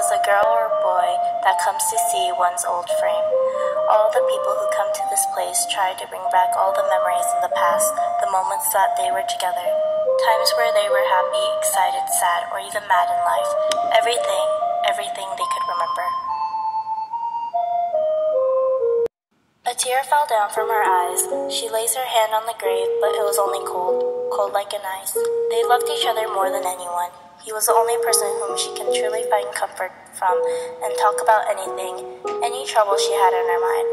was a girl or boy that comes to see one's old frame. All the people who come to this place try to bring back all the memories in the past, the moments that they were together, times where they were happy, excited, sad, or even mad in life. Everything they could remember. A tear fell down from her eyes. She lays her hand on the grave, but it was only cold like an ice. They loved each other more than anyone. He was the only person whom she can truly find comfort from and talk about anything, any trouble she had in her mind.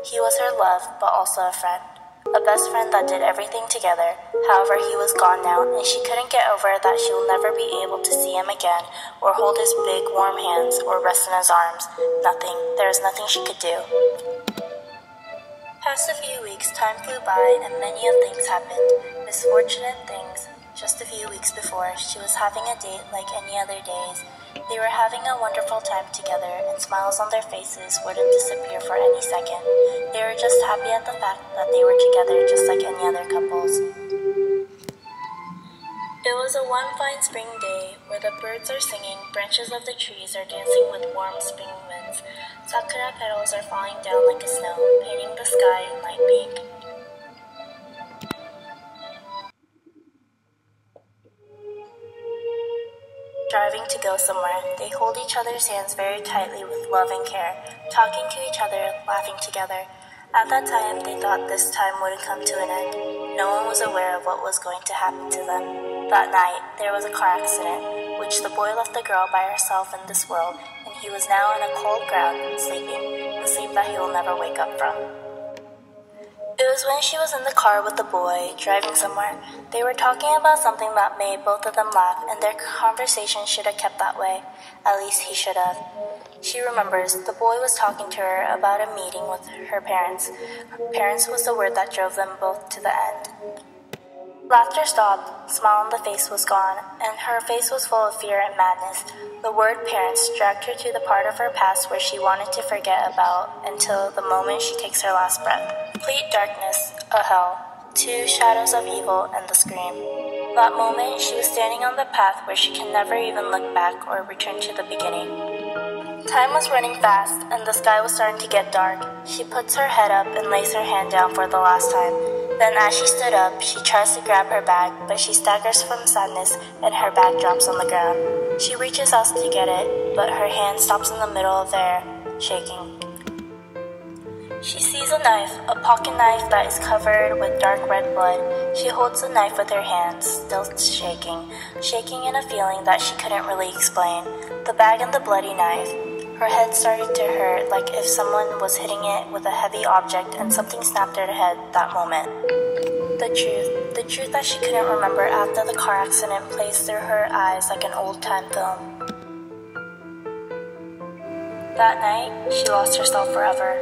He was her love, but also a friend. A best friend that did everything together. However, he was gone now, and she couldn't get over that she will never be able to see him again, or hold his big, warm hands, or rest in his arms. Nothing. There was nothing she could do. Past a few weeks, time flew by, and many things happened. Misfortunate things. Just a few weeks before, she was having a date like any other days. They were having a wonderful time together, and smiles on their faces wouldn't disappear for any second. They were just happy at the fact that they were together just like any other couples. It was a one fine spring day, where the birds are singing, branches of the trees are dancing with warm spring winds. Sakura petals are falling down like snow, painting the sky in light pink. Driving to go somewhere, they hold each other's hands very tightly with love and care, talking to each other, laughing together. At that time, they thought this time wouldn't come to an end. No one was aware of what was going to happen to them. That night, there was a car accident, which the boy left the girl by herself in this world, and he was now in a cold ground, sleeping, the sleep that he will never wake up from. It was when she was in the car with the boy, driving somewhere. They were talking about something that made both of them laugh, and their conversation should have kept that way. At least he should have. She remembers the boy was talking to her about a meeting with her parents. Parents was the word that drove them both to the end. Laughter stopped, smile on the face was gone, and her face was full of fear and madness. The word parents dragged her to the part of her past where she wanted to forget about until the moment she takes her last breath. Complete darkness, a hell, two shadows of evil, and the scream. That moment, she was standing on the path where she can never even look back or return to the beginning. Time was running fast, and the sky was starting to get dark. She puts her head up and lays her hand down for the last time. Then as she stood up, she tries to grab her bag, but she staggers from sadness and her bag drops on the ground. She reaches out to get it, but her hand stops in the middle of the air, shaking. She sees a knife, a pocket knife that is covered with dark red blood. She holds the knife with her hands, still shaking in a feeling that she couldn't really explain. The bag and the bloody knife. Her head started to hurt, like if someone was hitting it with a heavy object and something snapped at her head that moment. The truth that she couldn't remember after the car accident plays through her eyes like an old-time film. That night, she lost herself forever.